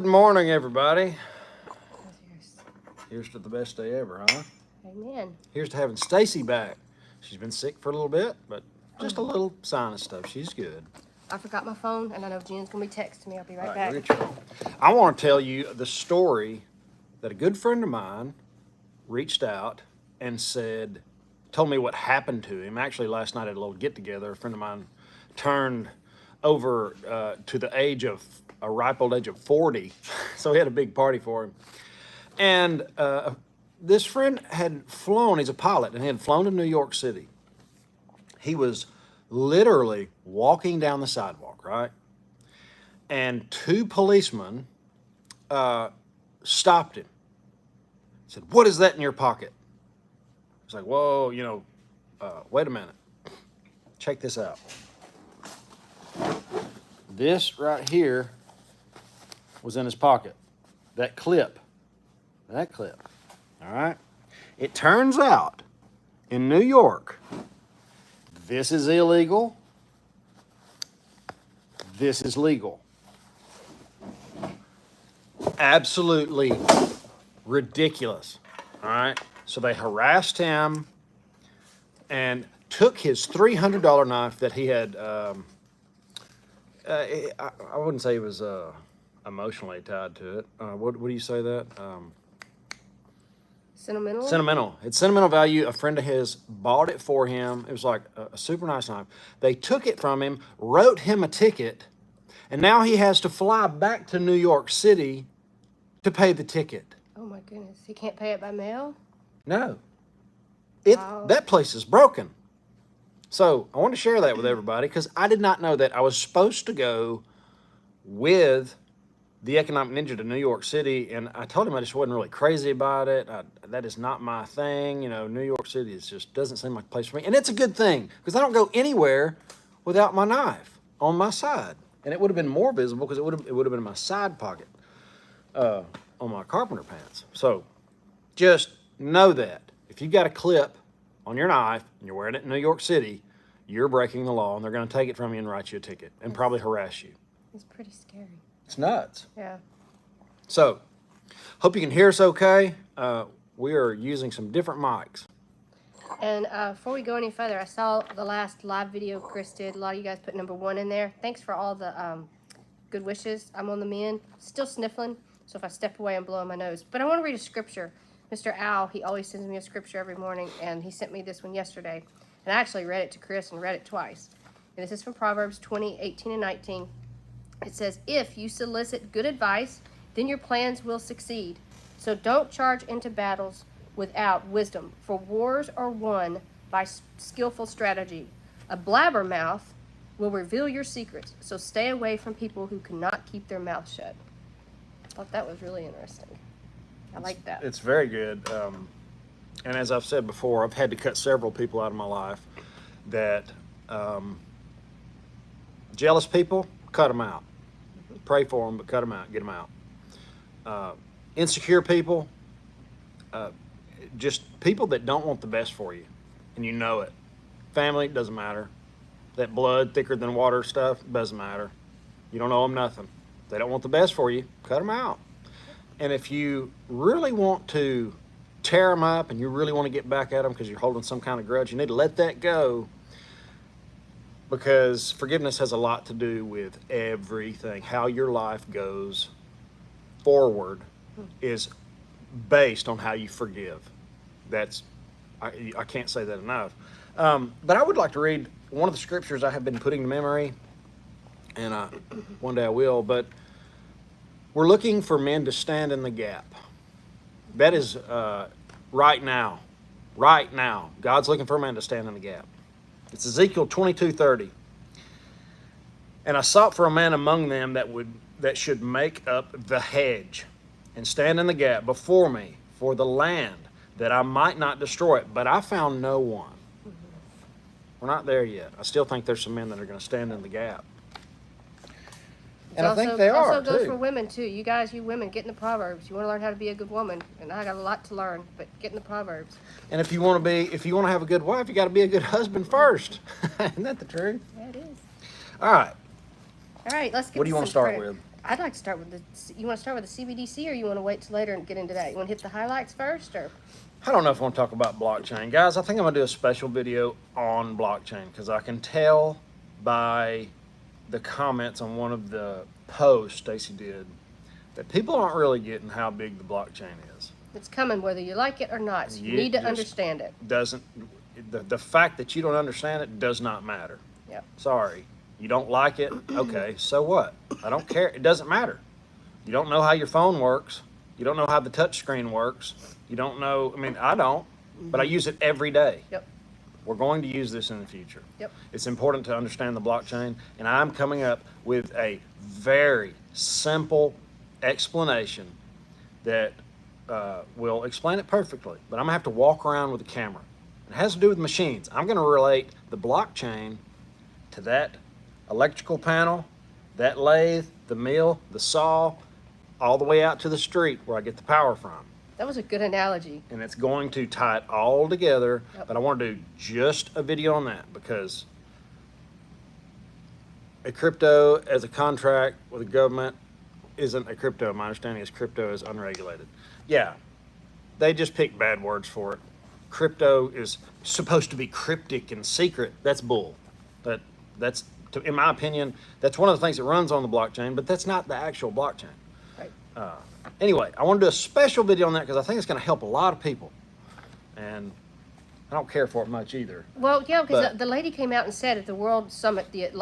Good morning, everybody. Here's to the best day ever, huh? Amen. Here's to having Stacy back. She's been sick for a little bit, but just a little sinus stuff. She's good. I forgot my phone, and I know Jen's going to be texting me. I'll be right All back. right, I want to tell you the story that a good friend of mine reached out and told me what happened to him. Actually, last night at a little get together, a friend of mine turned over to the a ripe old age of 40. So we had a big party for him. And this friend had flown, he's a pilot, and he had flown to New York City. He was literally walking down the sidewalk, right? And two policemen stopped him. Said, "What is that in your pocket?" He's like, "Whoa, wait a minute. Check this out. This right here was in his pocket. That clip. All right? It turns out in New York, this is illegal. This is legal. Absolutely ridiculous. All right? So they harassed him and took his $300 knife that he had. I wouldn't say he was emotionally tied to it. What do you say that? Sentimental? Sentimental. It's sentimental value. A friend of his bought it for him. It was like a super nice knife. They took it from him, wrote him a ticket, and now he has to fly back to New York City to pay the ticket. Oh my goodness. He can't pay it by mail? No. Wow. That place is broken. So I want to share that with everybody because I did not know that. I was supposed to go with the Economic Ninja to New York City, and I told him I just wasn't really crazy about it. That is not my thing. New York City just doesn't seem like a place for me. And it's a good thing because I don't go anywhere without my knife on my side. And it would have been more visible because it would have been in my side pocket on my carpenter pants. So just know that if you've got a clip on your knife and you're wearing it in New York City, you're breaking the law, and they're going to take it from you and write you a ticket and probably harass you. It's pretty scary. It's nuts. Yeah. So, hope you can hear us okay. We are using some different mics. And before we go any further, I saw the last live video Chris did. A lot of you guys put #1 in there. Thanks for all the good wishes. I'm on the mend. Still sniffling, so if I step away, I'm blowing my nose. But I want to read a scripture. Mr. Al, he always sends me a scripture every morning, and he sent me this one yesterday. And I actually read it to Chris and read it twice. And this is from Proverbs 20:18 and 19. It says, "If you solicit good advice, then your plans will succeed. So don't charge into battles without wisdom, for wars are won by skillful strategy. A blabbermouth will reveal your secrets, so stay away from people who cannot keep their mouth shut." I thought that was really interesting. I like that. It's very good. And as I've said before, I've had to cut several people out of my life that jealous people, cut them out. Pray for them, but cut them out, get them out. Insecure people, just people that don't want the best for you, and you know it. Family, doesn't matter. That blood thicker than water stuff, doesn't matter. You don't owe them nothing. They don't want the best for you, cut them out. And if you really want to tear them up and you really want to get back at them because you're holding some kind of grudge, you need to let that go, because forgiveness has a lot to do with everything. How your life goes forward is based on how you forgive. I can't say that enough. But I would like to read one of the scriptures I have been putting to memory, and one day I will, but we're looking for men to stand in the gap. That is right now. Right now. God's looking for a man to stand in the gap. It's Ezekiel 22:30. "And I sought for a man among them that should make up the hedge and stand in the gap before me for the land, that I might not destroy it. But I found no one." We're not there yet. I still think there's some men that are going to stand in the gap. And I think they are, also goes too. for women, too. You guys, you women, get in the Proverbs. You want to learn how to be a good woman. And I got a lot to learn, but get in the Proverbs. And if you want to have a good wife, you got to be a good husband first. Isn't that the truth? Yeah, it is. All right. All right, let's get What do you want to start with? I'd like to start with you want to start with the CBDC, or you want to wait till later and get into that? You want to hit the highlights first, or? I don't know if I want to talk about blockchain. Guys, I think I'm going to do a special video on blockchain because I can tell by the comments on one of the posts Stacy did that people aren't really getting how big the blockchain is. It's coming whether you like it or not. So you need to understand it. The fact that you don't understand it does not matter. Yep. Sorry. You don't like it? Okay, so what? I don't care. It doesn't matter. You don't know how your phone works. You don't know how the touch screen works. You don't know, I mean, I don't, but I use it every day. Yep. We're going to use this in the future. Yep. It's important to understand the blockchain, and I'm coming up with a very simple explanation that will explain it perfectly, but I'm gonna have to walk around with a camera. It has to do with machines. I'm gonna relate the blockchain to that electrical panel, that lathe, the mill, the saw, all the way out to the street where I get the power from. That was a good analogy. And it's going to tie it all together, Yep. but I want to do just a video on that because a crypto as a contract with the government isn't a crypto. My understanding is crypto is unregulated. Yeah, they just pick bad words for it. Crypto is supposed to be cryptic and secret. That's bull. That's in my opinion, that's one of the things that runs on the blockchain, but that's not the actual blockchain. Right. Anyway, I want to do a special video on that because I think it's going to help a lot of people. And I don't care for it much either. Well, yeah, because But- the lady came out and said at the World Summit even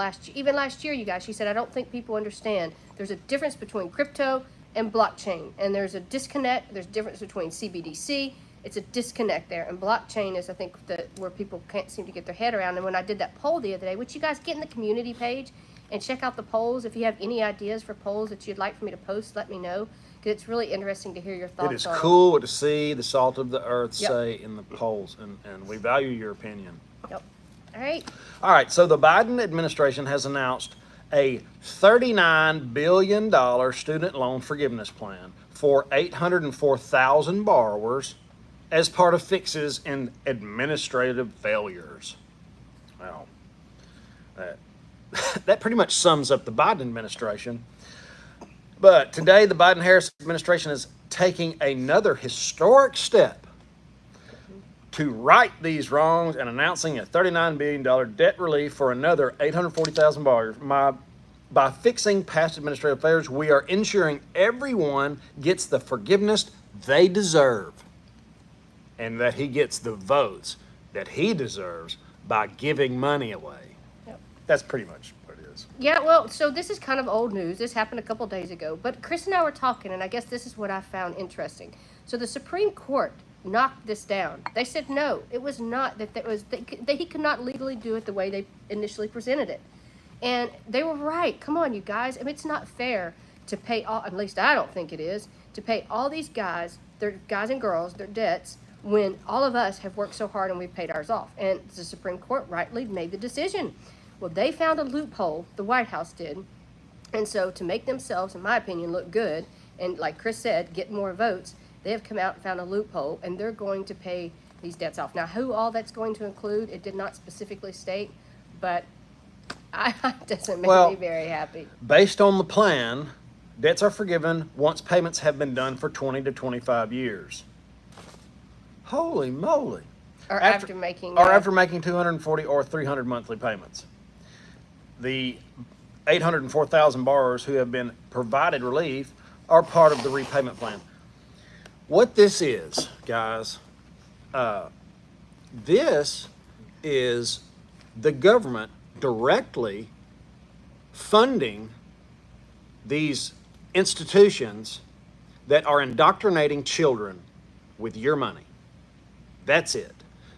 last year, you guys, she said, I don't think people understand. There's a difference between crypto and blockchain, and there's a disconnect. There's a difference between CBDC. It's a disconnect there, and blockchain is, I think, where people can't seem to get their head around. And when I did that poll the other day, which you guys get in the community page and check out the polls. If you have any ideas for polls that you'd like for me to post, let me know, because it's really interesting to hear your thoughts. It is on cool to see the salt of the earth Yep. say in the polls, and we value your opinion. Yep. All right. All right, so the Biden administration has announced a $39 billion student loan forgiveness plan for 804,000 borrowers as part of fixes in administrative failures. Well, that pretty much sums up the Biden administration. But today, the Biden-Harris administration is taking another historic step to right these wrongs and announcing a $39 billion debt relief for another 840,000 borrowers. By fixing past administrative failures, we are ensuring everyone gets the forgiveness they deserve and that he gets the votes that he deserves by giving money away. Yep. That's pretty much what it is. Yeah, well, so this is kind of old news. This happened a couple days ago. But Chris and I were talking, and I guess this is what I found interesting. So the Supreme Court knocked this down. They said no, it was not that he could not legally do it the way they initially presented it. And they were right. Come on, you guys. I mean, it's not fair to pay all, at least I don't think it is, to pay all these guys, their guys and girls, their debts, when all of us have worked so hard and we've paid ours off. And the Supreme Court rightly made the decision. Well, they found a loophole, the White House did. And so to make themselves, in my opinion, look good, and like Chris said, get more votes, they have come out and found a loophole, and they're going to pay these debts off. Now, who all that's going to include, it did not specifically state, but it doesn't make me very happy. Based on the plan, debts are forgiven once payments have been done for 20 to 25 years. Holy moly. Or after making 240 or 300 monthly payments. The 804,000 borrowers who have been provided relief are part of the repayment plan. What this is, guys, this is the government directly funding these institutions that are indoctrinating children with your money. That's it.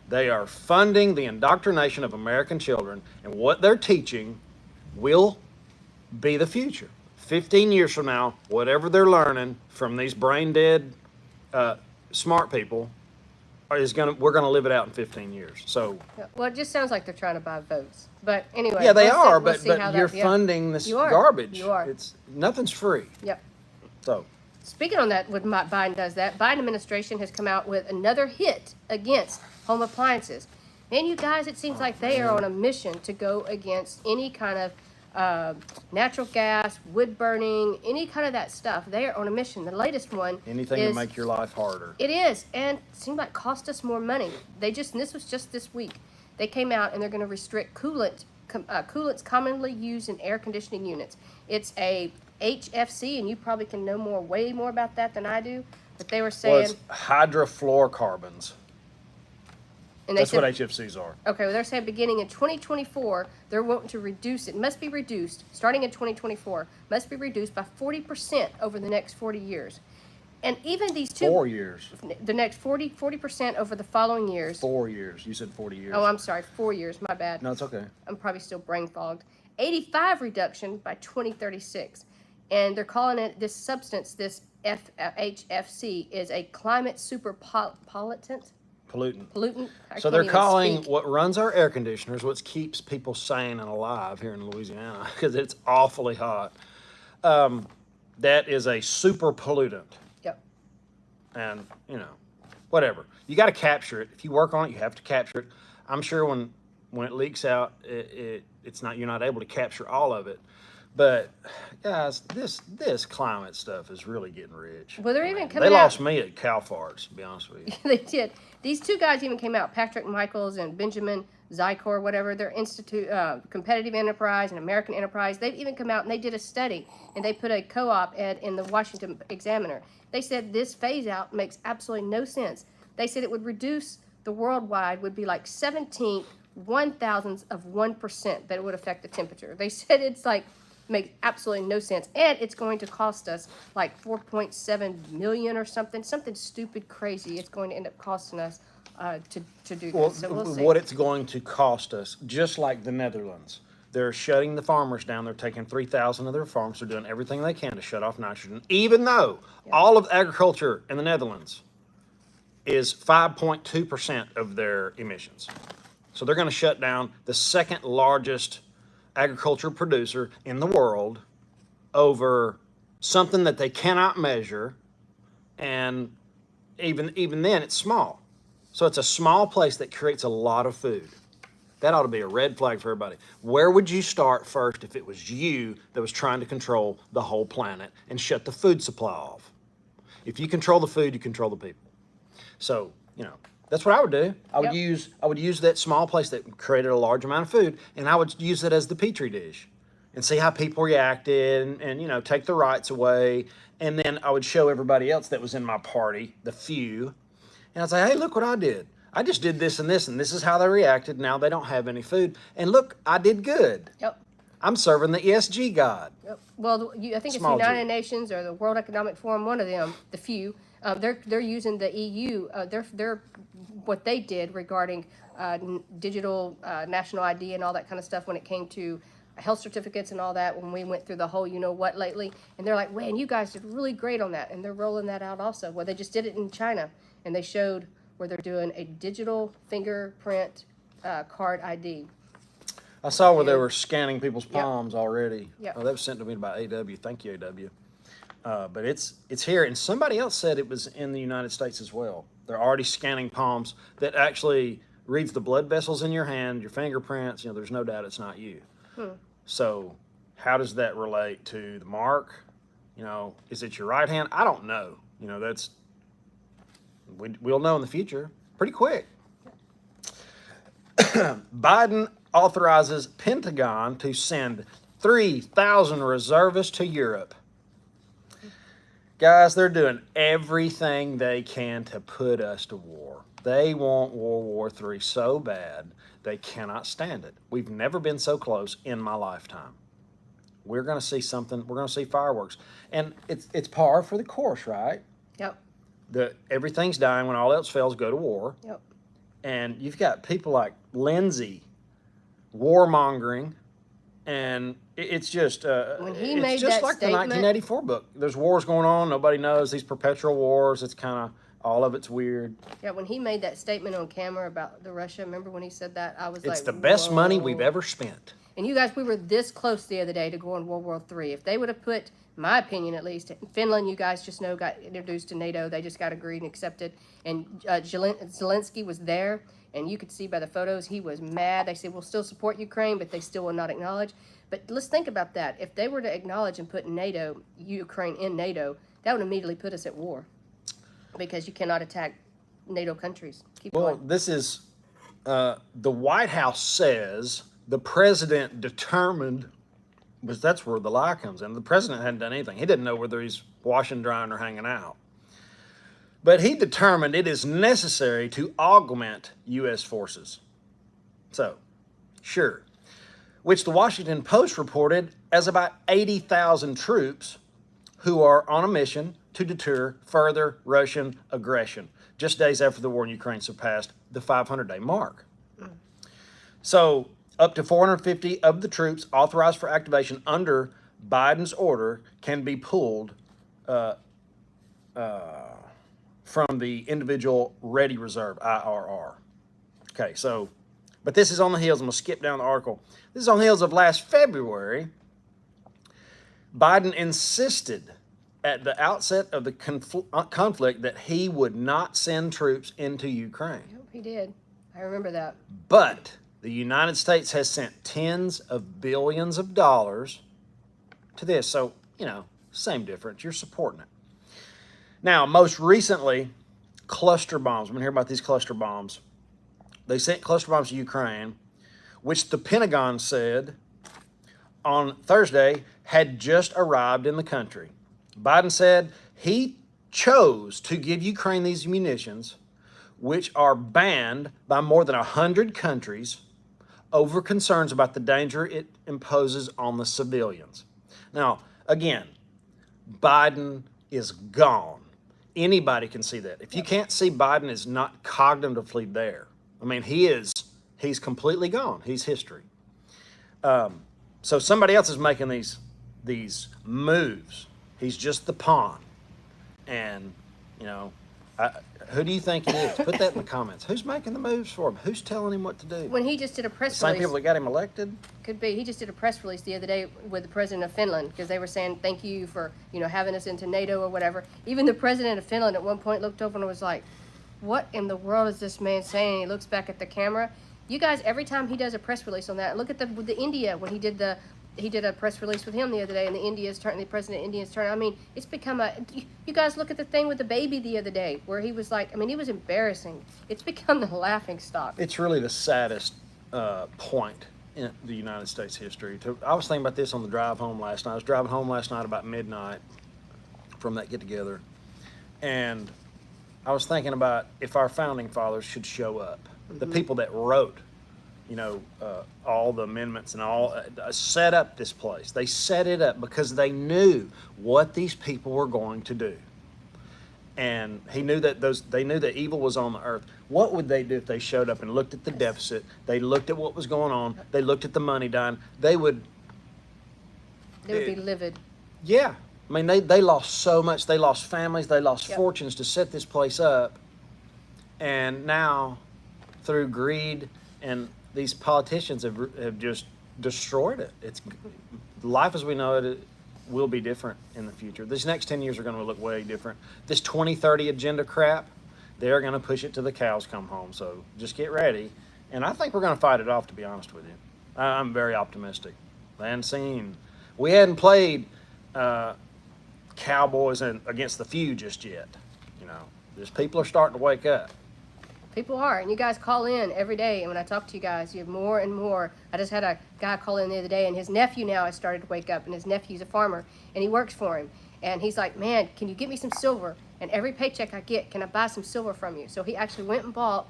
They are funding the indoctrination of American children, and what they're teaching will be the future. 15 years from now, whatever they're learning from these brain dead smart people we're gonna live it out in 15 years. So well, it just sounds like they're trying to buy votes. But anyway, yeah, they are, we'll but see how you're that, funding this You are. garbage. You are. It's nothing's free. Yep. So Speaking on that, when Biden does that, Biden administration has come out with another hit against home appliances. And you guys, it seems like they are on a mission to go against any kind of natural gas, wood burning, any kind of that stuff. They are on a mission. The latest one Anything to make your life harder. It is, and it seemed like cost us more money. And this was just this week. They came out and they're going to restrict coolants commonly used in air conditioning units. It's a HFC, and you probably can know way more about that than I do. But they were saying, well, it's hydrofluorocarbons. and that's what HFCs are. Okay, well, they're saying beginning in 2024, they're wanting to reduce it. Must be reduced, starting in 2024, must be reduced by 40% over the next 40 years. And even these 4 years. The next 40% over the following years. 4 years. You said 40 years. Oh, I'm sorry, 4 years. My bad. No, it's okay. I'm probably still brain fogged. 85 reduction by 2036. And they're calling it, this substance, this HFC, is a climate super pollutant. So they're calling what runs our air conditioners, what keeps people sane and alive here in Louisiana, because it's awfully hot. That is a super pollutant. Yep. And, whatever. You got to capture it. If you work on it, you have to capture it. I'm sure when it leaks out, you're not able to capture all of it. But guys, this climate stuff is really getting rich. Well, they're even coming out. They lost me at cow farts, to be honest with you. They did. These two guys even came out, Patrick Michaels and Benjamin Zykor, whatever. They're Competitive Enterprise and American Enterprise. They've even come out and they did a study, and they put a co-op ad in the Washington Examiner. They said this phase out makes absolutely no sense. They said it would reduce the worldwide would be like 17 1,000ths of 1% that it would affect the temperature. They said it's like makes absolutely no sense, and it's going to cost us like 4.7 million or something stupid crazy. It's going to end up costing us to do this. So we'll see what it's going to cost us, just like the Netherlands. They're shutting the farmers down. They're taking 3,000 of their farms. They're doing everything they can to shut off nitrogen, even though all of agriculture in the Netherlands is 5.2% of their emissions. So they're going to shut down the second largest agriculture producer in the world over something that they cannot measure, and even then it's small. So it's a small place that creates a lot of food. That ought to be a red flag for everybody. Where would you start first if it was you that was trying to control the whole planet and shut the food supply off? If you control the food, you control the people. So, that's what I would do. I would use that small place that created a large amount of food, and I would use it as the petri dish and see how people reacted and take the rights away. And then I would show everybody else that was in my party, the few, and I'd say, hey, look what I did. I just did this, and this is how they reacted. Now they don't have any food. And look, I did good. Yep. I'm serving the ESG God. Yep. Well, I think it's the United Nations or the World Economic Forum, one of them, the few. They're using the EU. They're what they did regarding digital national ID and all that kind of stuff when it came to health certificates and all that. When we went through the whole what lately, and they're like, man, you guys did really great on that, and they're rolling that out also. Well, they just did it in China, and they showed where they're doing a digital fingerprint card ID. I saw where they were scanning people's palms already. Yep. Oh, that was sent to me by AW. Thank you, AW. But it's here, and somebody else said it was in the United States as well. They're already scanning palms that actually reads the blood vessels in your hand, your fingerprints. There's no doubt it's not you. So how does that relate to the mark? Is it your right hand? I don't know. We'll know in the future pretty quick. Biden authorizes Pentagon to send 3,000 reservists to Europe. Guys, they're doing everything they can to put us to war. They want World War III so bad, they cannot stand it. We've never been so close in my lifetime. We're going to see something. We're going to see fireworks. And it's par for the course, right? Yep. Everything's dying. When all else fails, go to war. Yep. And you've got people like Lindsay warmongering, and it's just when he made it's just that like statement, the 1984 book. There's wars going on. Nobody knows. These perpetual wars. It's kind of all of it's weird. Yeah, when he made that statement on camera about the Russia, remember when he said that? I was like, it's the best money we've ever spent. And you guys, we were this close the other day to going World War III. If they would have put my opinion at least. Finland, you guys just know, got introduced to NATO. They just got agreed and accepted. And Zelensky was there, and you could see by the photos he was mad. They said, we'll still support Ukraine, but they still will not acknowledge. But let's think about that. If they were to acknowledge and put Ukraine in NATO, that would immediately put us at war, because you cannot attack NATO countries. Keep going. This is, the White House says the president determined, because that's where the lie comes in. The president hadn't done anything. He didn't know whether he's washing, drying, or hanging out. But he determined it is necessary to augment U.S. forces. So, sure. Which the Washington Post reported as about 80,000 troops who are on a mission to deter further Russian aggression, just days after the war in Ukraine surpassed the 500-day mark. So, up to 450 of the troops authorized for activation under Biden's order can be pulled from the individual ready reserve, IRR. Okay, so, but this is on the heels, I'm going to skip down the article. This is on the heels of last February. Biden insisted at the outset of the conflict that he would not send troops into Ukraine. Yep, he did. I remember that. But the United States has sent tens of billions of dollars to this. So, you know, same difference. You're supporting it. Now, most recently, cluster bombs. We're going to hear about these cluster bombs. They sent cluster bombs to Ukraine, which the Pentagon said on Thursday had just arrived in the country. Biden said he chose to give Ukraine these munitions, which are banned by more than 100 countries over concerns about the danger it imposes on the civilians. Now, again, Biden is gone. Anybody can see that. If you can't see Biden is not cognitively there, I mean, he's completely gone. He's history. So somebody else is making these moves. He's just the pawn. And, you know, who do you think it is? Put that in the comments. Who's making the moves for him? Who's telling him what to do? When he just did a press Same release. people that got him elected? Could be. He just did a press release the other day with the president of Finland, because they were saying thank you for, having us into NATO or whatever. Even the president of Finland at one point looked over and was like, what in the world is this man saying? He looks back at the camera. You guys, every time he does a press release on that, look at the India when he did a press release with him the other day, and the president of India's turn. I mean, it's become you guys look at the thing with the baby the other day, where he was like, I mean, it was embarrassing. It's become the laughing stock. It's really the saddest point in the United States history. I was thinking about this on the drive home last night. I was driving home last night about midnight from that get-together, and I was thinking about if our founding fathers should show up, the people that wrote, all the amendments and all, set up this place. They set it up because they knew what these people were going to do. And they knew that evil was on the earth. What would they do if they showed up and looked at the deficit? They looked at what was going on. They looked at the money dying. They would be livid. Yeah. I mean, they lost so much. They lost families. They lost fortunes to set this place up. And now, through greed, and these politicians have just destroyed it. It's life as we know it will be different in the future. These next 10 years are going to look way different. This 2030 agenda crap, they're going to push it till the cows come home. So just get ready. And I think we're going to fight it off, to be honest with you. I'm very optimistic. We hadn't played Cowboys against the few just yet. These people are starting to wake up. People are, and you guys call in every day, and when I talk to you guys, you have more and more. I just had a guy call in the other day, and his nephew now has started to wake up, and his nephew's a farmer, and he works for him. And he's like, man, can you get me some silver? And every paycheck I get, can I buy some silver from you? So he actually went and bought,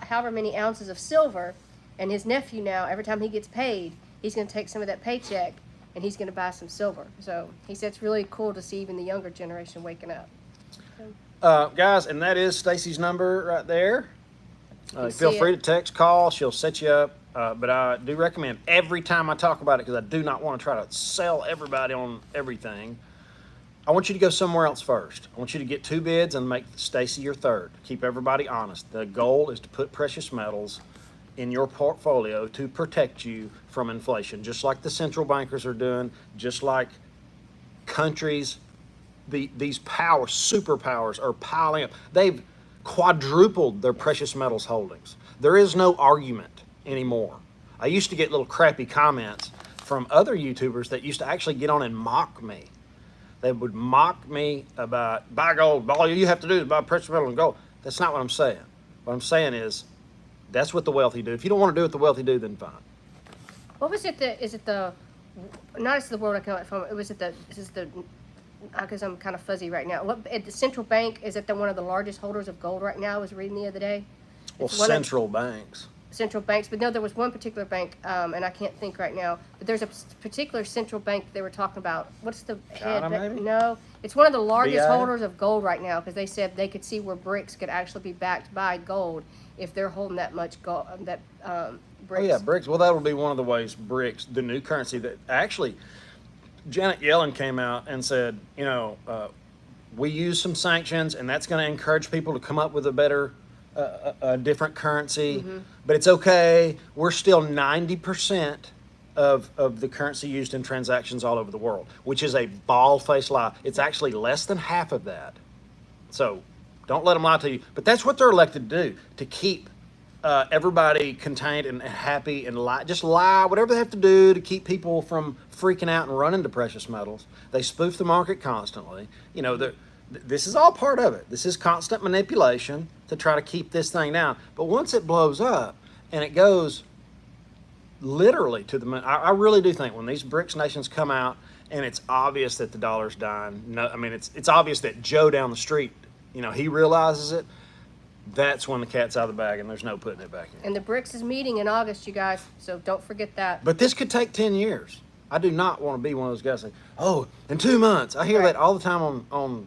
however many ounces of silver, and his nephew now, every time he gets paid, he's going to take some of that paycheck, and he's going to buy some silver. So he said it's really cool to see even the younger generation waking up. Guys, and that is Stacy's number right there. Feel free to text, call. She'll set you up. But I do recommend every time I talk about it, because I do not want to try to sell everybody on everything. I want you to go somewhere else first. I want you to get 2 bids and make Stacy your third. Keep everybody honest. The goal is to put precious metals in your portfolio to protect you from inflation, just like the central bankers are doing, just like countries, these superpowers are piling up. They've quadrupled their precious metals holdings. There is no argument anymore. I used to get little crappy comments from other YouTubers that used to actually get on and mock me. They would mock me about buy gold. All you have to do is buy precious metal and gold. That's not what I'm saying. What I'm saying is that's what the wealthy do. If you don't want to do what the wealthy do, then fine. What was it that, is it the, not it's the World Economic Forum, it was it the, this is the, because I'm kind of fuzzy right now. What, at the central bank, is it the one of the largest holders of gold right now? I was reading the other day. Well, It's one of- central banks. Central banks, but no, there was one particular bank, and I can't think right now, but there's a particular central bank they were talking about. What's the China, maybe? No, it's one of the largest BI? holders of gold right now, because they said they could see where bricks could actually be backed by gold if they're holding that much gold, Oh bricks. yeah, BRICS. Well, that will be one of the ways BRICS, the new currency that actually Janet Yellen came out and said, we use some sanctions, and that's going to encourage people to come up with a better, a different currency. But it's okay. We're still 90% of the currency used in transactions all over the world, which is a bald-faced lie. It's actually less than half of that. So don't let them lie to you. But that's what they're elected to do, to keep everybody contained and happy and lie. Just lie, whatever they have to do to keep people from freaking out and running to precious metals. They spoof the market constantly. This is all part of it. This is constant manipulation to try to keep this thing down. But once it blows up and it goes literally to the moon, I really do think when these BRICS nations come out and it's obvious that the dollar's dying, it's obvious that Joe down the street, he realizes it, that's when the cat's out of the bag and there's no putting it back in. And the BRICS is meeting in August, you guys, so don't forget that. But this could take 10 years. I do not want to be one of those guys saying, oh, in 2 months. I hear that all the time on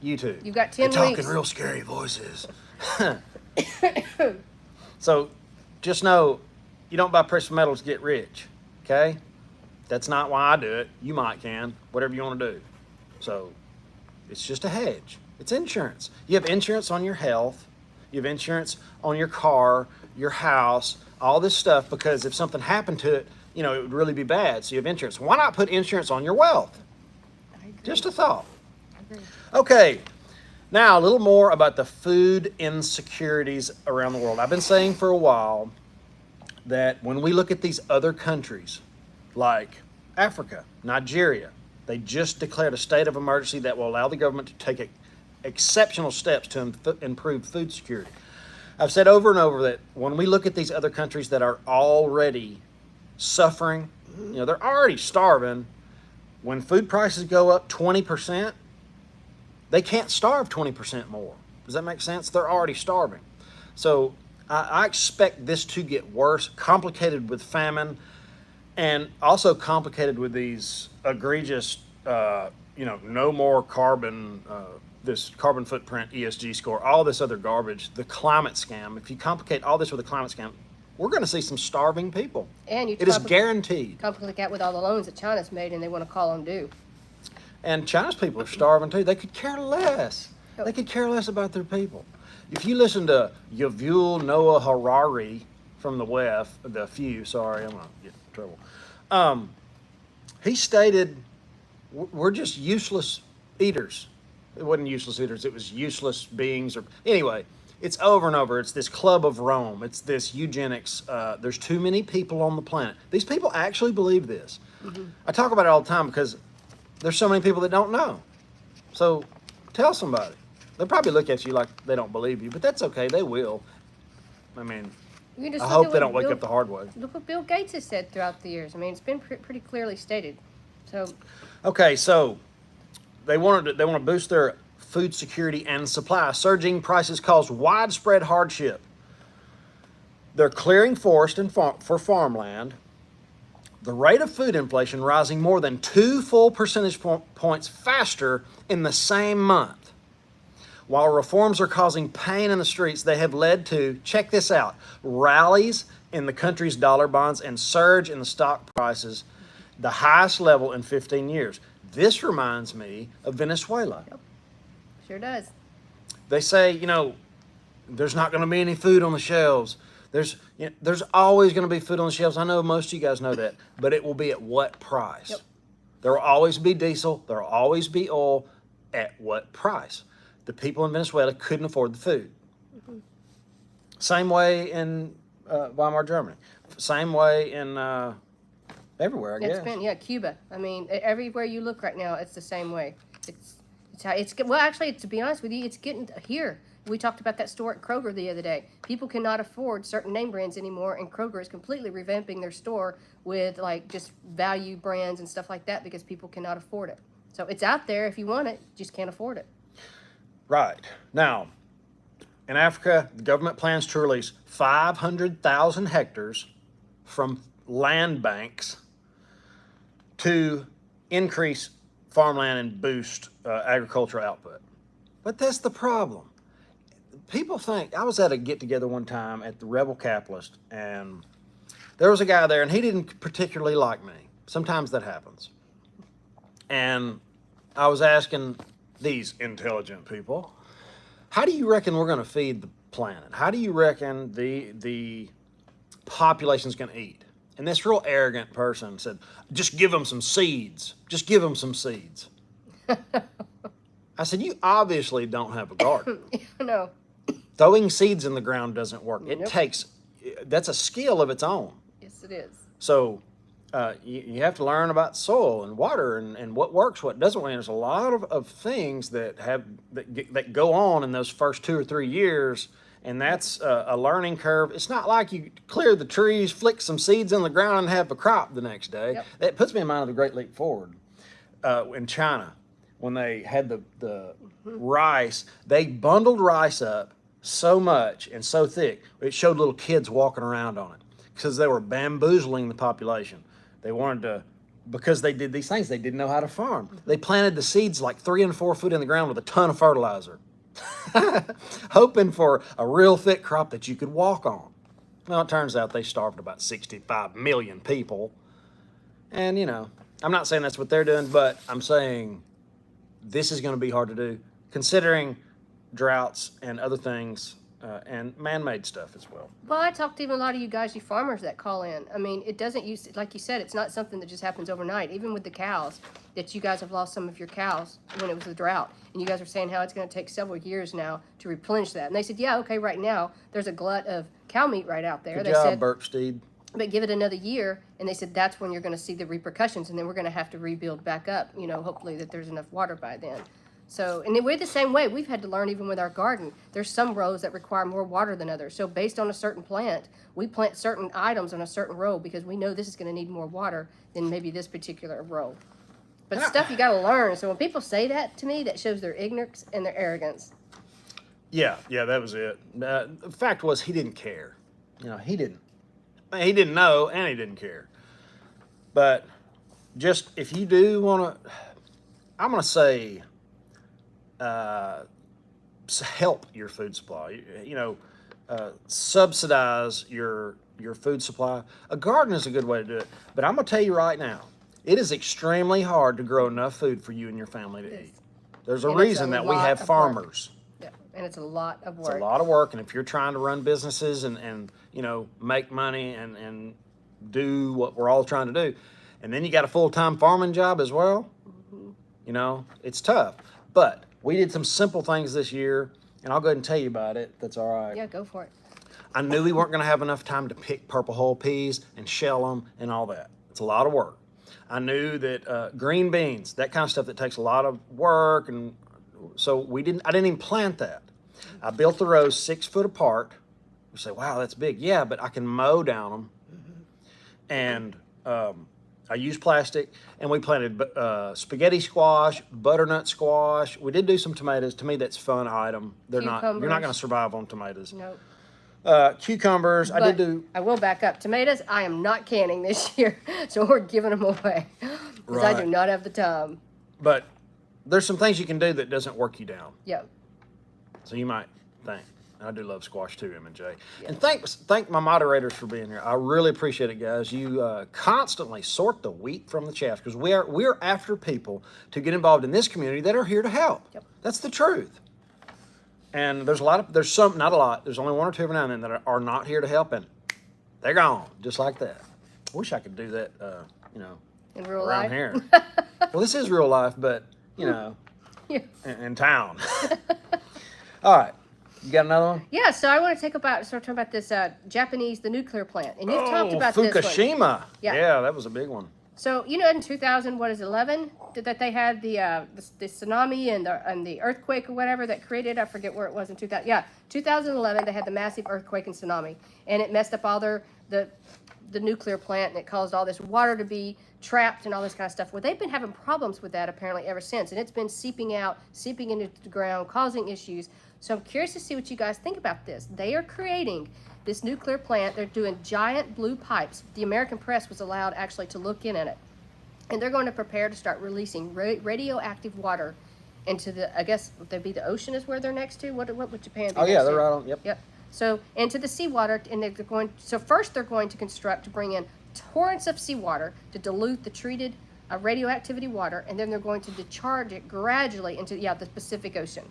YouTube. You've got 10 They're weeks. talking real scary voices. So just know you don't buy precious metals to get rich, okay? That's not why I do it. You might can, whatever you want to do. So it's just a hedge. It's insurance. You have insurance on your health. You have insurance on your car, your house, all this stuff, because if something happened to it, it would really be bad. So you have insurance. Why not put insurance on your wealth? Just a thought. Okay, now a little more about the food insecurities around the world. I've been saying for a while that when we look at these other countries, like Africa, Nigeria, they just declared a state of emergency that will allow the government to take exceptional steps to improve food security. I've said over and over that when we look at these other countries that are already suffering, they're already starving. When food prices go up 20%, they can't starve 20% more. Does that make sense? They're already starving. So I expect this to get worse, complicated with famine, and also complicated with these egregious, no more carbon, this carbon footprint, ESG score, all this other garbage, the climate scam. If you complicate all this with a climate scam, we're going to see some starving people. And it is guaranteed. Complicate that with all the loans that China's made, and they want to call them due. And China's people are starving too. They could care less. They could care less about their people. If you listen to Yuval Noah Harari from the Few, sorry, I'm going to get in trouble. He stated, we're just useless eaters. It wasn't useless eaters, it was useless beings. Anyway, it's over and over. It's this club of Rome. It's this eugenics. There's too many people on the planet. These people actually believe this. I talk about it all the time because there's so many people that don't know. So tell somebody. They'll probably look at you like they don't believe you, but that's okay. They will. I hope they don't wake up the hard way. Look what Bill Gates has said throughout the years. It's been pretty clearly stated. Okay, so they want to boost their food security and supply. Surging prices cause widespread hardship. They're clearing forest for farmland. The rate of food inflation rising more than 2 full percentage points faster in the same month. While reforms are causing pain in the streets, they have led to, check this out, rallies in the country's dollar bonds and surge in the stock prices, the highest level in 15 years. This reminds me of Venezuela. Yep. Sure does. They say, there's not going to be any food on the shelves. There's always going to be food on the shelves. I know most of you guys know that, but it will be at what price? Yep. There will always be diesel. There will always be oil. At what price? The people in Venezuela couldn't afford the food. Same way in Weimar Germany. Same way in everywhere, I guess. It's been, Cuba. I mean, everywhere you look right now, it's the same way. It's how it's well. Actually, to be honest with you, it's getting here. We talked about that store at Kroger the other day. People cannot afford certain name brands anymore, and Kroger is completely revamping their store with like just value brands and stuff like that because people cannot afford it. So it's out there if you want it, just can't afford it. Right. Now, in Africa, the government plans to release 500,000 hectares from land banks to increase farmland and boost agricultural output. But that's the problem. People think, I was at a get-together one time at the Rebel Capitalist, and there was a guy there, and he didn't particularly like me. Sometimes that happens. And I was asking these intelligent people, how do you reckon we're going to feed the planet? How do you reckon the population's going to eat? And this real arrogant person said, just give them some seeds. Just give them some seeds. I said, you obviously don't have a garden. No. Throwing seeds in the ground doesn't work. It Nope. takes, that's a skill of its own. Yes, it is. So you have to learn about soil and water and what works, what doesn't work. And there's a lot of things that go on in those first 2 or 3 years, and that's a learning curve. It's not like you clear the trees, flick some seeds in the ground, and have a crop the next day. Yep. That puts me in mind of the Great Leap Forward in China when they had the rice. They bundled rice up so much and so thick, it showed little kids walking around on it because they were bamboozling the population. They wanted to, because they did these things, they didn't know how to farm. They planted the seeds like 3 and 4 foot in the ground with a ton of fertilizer, hoping for a real thick crop that you could walk on. Well, it turns out they starved about 65 million people. And, you know, I'm not saying that's what they're doing, but I'm saying this is going to be hard to do, considering droughts and other things and man-made stuff as well. Well, I talked to even a lot of you guys, you farmers that call in. I mean, it doesn't use, like you said, it's not something that just happens overnight. Even with the cows, that you guys have lost some of your cows when it was a drought. And you guys are saying how it's going to take several years now to replenish that. And they said, yeah, okay, right now, there's a glut of cow meat right out there. Good They job, said, Burksteed. but give it another year, and they said that's when you're going to see the repercussions, and then we're going to have to rebuild back up, you know, hopefully that there's enough water by then. So, and then we're the same way. We've had to learn even with our garden. There's some rows that require more water than others. So based on a certain plant, we plant certain items on a certain row because we know this is going to need more water than maybe this particular row. But it's stuff you got to learn. So when people say that to me, that shows their ignorance and their arrogance. Yeah, that was it. The fact was, he didn't care. You know, he didn't know, and he didn't care. But just if you do want to, I'm going to say, help your food supply. You know, subsidize your food supply. A garden is a good way to do it. But I'm going to tell you right now, it is extremely hard to grow enough food for you and your family to eat. There's a reason that we have farmers. Yeah, and it's a lot of work. It's a lot of work, and if you're trying to run businesses and you know, make money and do what we're all trying to do, and then you got a full-time farming job as well, you know, it's tough. But we did some simple things this year, and I'll go ahead and tell you about it. That's all right. Yeah, go for it. I knew we weren't going to have enough time to pick purple hull peas and shell them and all that. It's a lot of work. I knew that green beans, that kind of stuff that takes a lot of work, and so I didn't even plant that. I built the rows 6 foot apart. You say, wow, that's big. Yeah, but I can mow down them. And I used plastic, and we planted spaghetti squash, butternut squash. We did do some tomatoes. To me, that's a fun item. You're not going to survive on tomatoes. Nope. Cucumbers, But I did do. I will back up. Tomatoes, I am not canning this year, so we're giving them away because I do Right. not have the time. But there's some things you can do that doesn't work you down. Yeah. So you might think. I do love squash too, M&J. And thank my moderators for being here. I really appreciate it, guys. You constantly sort the wheat from the chaff because we're after people to get involved in this community that are here to help. Yep. That's the truth. And there's not a lot. There's only 1 or 2 every now and then that are not here to help, and they're gone just like that. I wish I could do that, you know, In real around life. here. Well, this is real life, but you know, Yeah. in town. All right, you got another one? Yeah, so I want to start talking about this Japanese, the nuclear plant. And you've talked about this one. Fukushima. Yeah. Yeah, that was a big one. So, you know, in 2011, that they had the tsunami and the earthquake or whatever that created, I forget where it was in 2000. Yeah, 2011, they had the massive earthquake and tsunami. And it messed up all the nuclear plant, and it caused all this water to be trapped and all this kind of stuff. Well, they've been having problems with that apparently ever since. And it's been seeping into the ground, causing issues. So I'm curious to see what you guys think about this. They are creating this nuclear plant. They're doing giant blue pipes. The American press was allowed actually to look in at it. And they're going to prepare to start releasing radioactive water into the, I guess, would that be the ocean is where they're next to? What would Japan be Oh, yeah, next they're to? right on. Yep. Yep. So into the seawater, and they're going. So first, they're going to construct to bring in torrents of seawater to dilute the treated radioactivity water, and then they're going to discharge it gradually into the Pacific Ocean.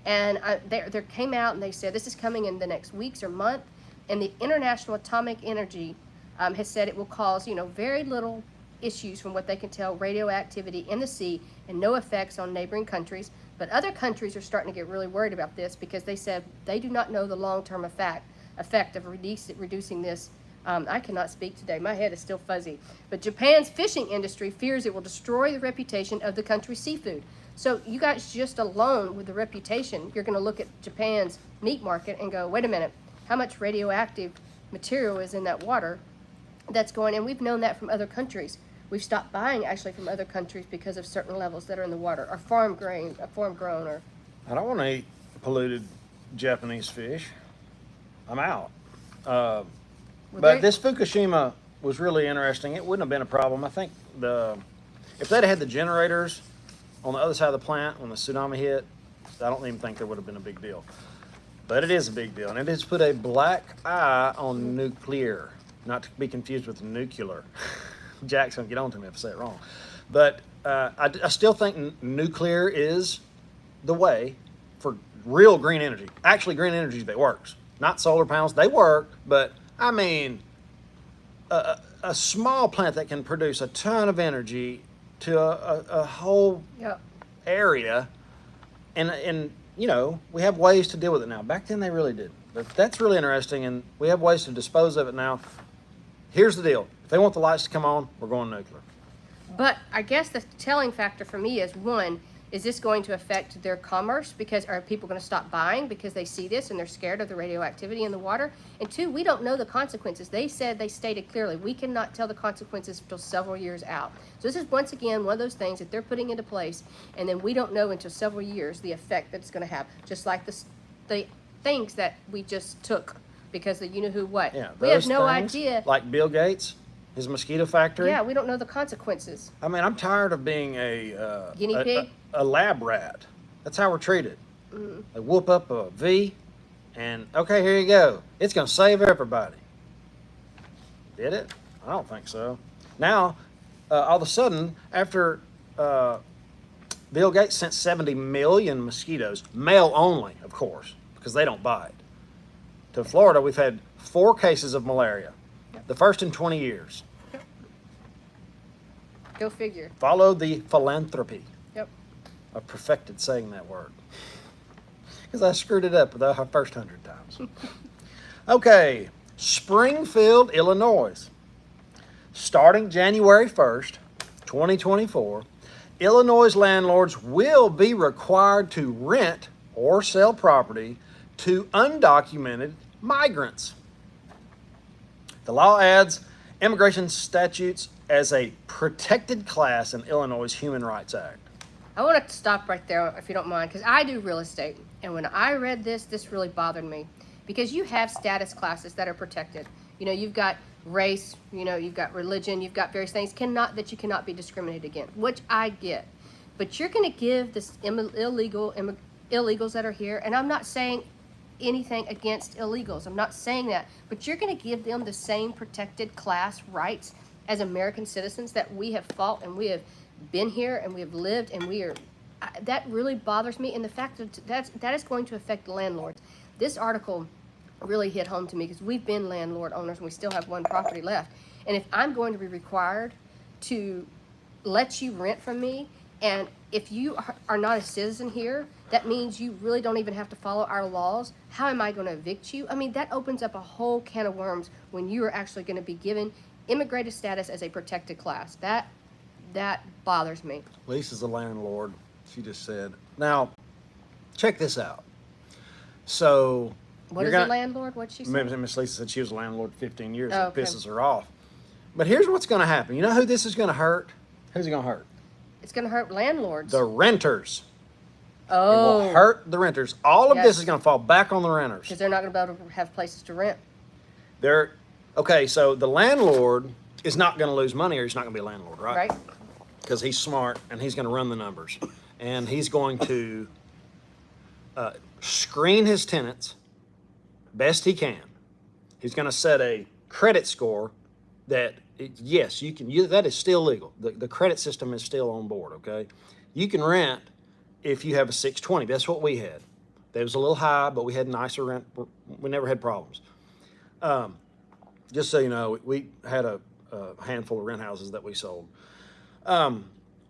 And they came out and they said this is coming in the next weeks or month, and the International Atomic Energy has said it will cause very little issues from what they can tell radioactivity in the sea and no effects on neighboring countries. But other countries are starting to get really worried about this because they said they do not know the long-term effect of reducing this. I cannot speak today. My head is still fuzzy. But Japan's fishing industry fears it will destroy the reputation of the country's seafood. So you guys just alone with the reputation, you're going to look at Japan's meat market and go, wait a minute, how much radioactive material is in that water that's going, and we've known that from other countries. We've stopped buying actually from other countries because of certain levels that are in the water, or farm grown, or. I don't want to eat polluted Japanese fish. I'm out. But this Fukushima was really interesting. It wouldn't have been a problem. I think if they'd had the generators on the other side of the plant when the tsunami hit, I don't even think there would have been a big deal. But it is a big deal, and it has put a black eye on nuclear, not to be confused with nuclear. Jack's gonna get on to me if I say it wrong. But I still think nuclear is the way for real green energy. Actually, green energy that works. Not solar panels, they work, but I mean, a small plant that can produce a ton of energy to a whole area, and we have ways to deal with it now. Back then they really didn't. But that's really interesting, and we have ways to dispose of it now. Here's the deal. If they want the lights to come on, we're going nuclear. But I guess the telling factor for me is, one, is this going to affect their commerce? Because are people going to stop buying because they see this and they're scared of the radioactivity in the water? And two, we don't know the consequences. They stated clearly, we cannot tell the consequences until several years out. So this is once again one of those things that they're putting into place, and then we don't know until several years the effect that it's going to have. Just like the things that we just took because the you-know-who what. Yeah, we have no things, idea. Like Bill Gates, his mosquito factory. Yeah, we don't know the consequences. I mean, I'm tired of being a guinea pig. A lab rat. That's how we're treated. Mm-hmm. They whoop up a V, and okay, here you go. It's going to save everybody. Did it? I don't think so. Now, all of a sudden, after Bill Gates sent 70 million mosquitoes, male only, of course, because they don't bite, to Florida, we've had 4 cases of malaria. Yep. The first in 20 years. Yep. Go figure. Follow the philanthropy. Yep. I perfected saying that word. Because I screwed it up the first 100 times. Okay, Springfield, Illinois. Starting January 1st, 2024, Illinois landlords will be required to rent or sell property to undocumented migrants. The law adds immigration statutes as a protected class in Illinois' Human Rights Act. I want to stop right there, if you don't mind, because I do real estate. And when I read this really bothered me. Because you have status classes that are protected. You've got race, you've got religion, you've got various things that you cannot be discriminated against, which I get. But you're going to give this illegals that are here, and I'm not saying anything against illegals. I'm not saying that. But you're going to give them the same protected class rights as American citizens that we have fought, and we have been here, and we have lived, and that really bothers me. And the fact that is going to affect landlords. This article really hit home to me because we've been landlord owners and we still have one property left. And if I'm going to be required to lets you rent from me, and if you are not a citizen here, that means you really don't even have to follow our laws. How am I going to evict you? I mean, that opens up a whole can of worms when you are actually going to be given immigrated status as a protected class. That bothers me. Lisa's the landlord, she just said. Now, check this out. So, What is a landlord? What'd she say? Miss Lisa said she was a landlord 15 years. Oh, It pisses her off. But here's what's going to happen. You know who this is going to hurt? Who's it going to hurt? It's going to hurt landlords. The renters. Oh. It will hurt the renters. All of this is going to fall back on the renters. Because they're not going to be able to have places to rent. Okay, so the landlord is not going to lose money, or he's not going to be a landlord, right? Right. Because he's smart and he's going to run the numbers. And he's going to screen his tenants best he can. He's going to set a credit score that, yes, you can. That is still legal. The credit system is still on board, okay? You can rent if you have a 620. That's what we had. That was a little high, but we had nicer rent. We never had problems. Just so you know, we had a handful of rent houses that we sold.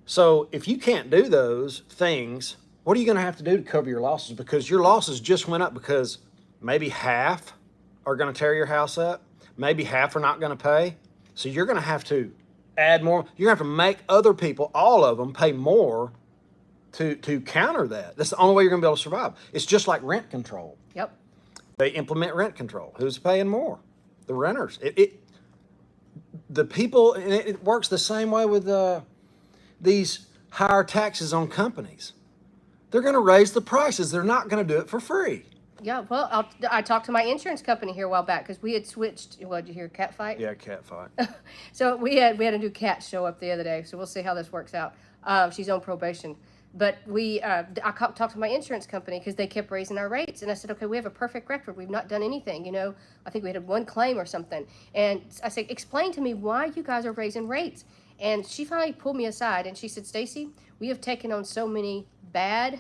So if you can't do those things, what are you going to have to do to cover your losses? Because your losses just went up because maybe half are going to tear your house up. Maybe half are not going to pay. So you're going to have to add more. You're going to have to make other people, all of them, pay more to counter that. That's the only way you're going to be able to survive. It's just like rent control. Yep. They implement rent control. Who's paying more? The renters. The people, and it works the same way with these higher taxes on companies. They're going to raise the prices. They're not going to do it for free. Yeah, well, I talked to my insurance company here a while back because we had switched. What, did you hear, cat fight? Yeah, cat fight. So we had a new cat show up the other day. So we'll see how this works out. She's on probation. But I talked to my insurance company because they kept raising our rates. And I said, okay, we have a perfect record. We've not done anything. You know, I think we had one claim or something. And I said, explain to me why you guys are raising rates. And she finally pulled me aside and she said, Stacy, we have taken on so many bad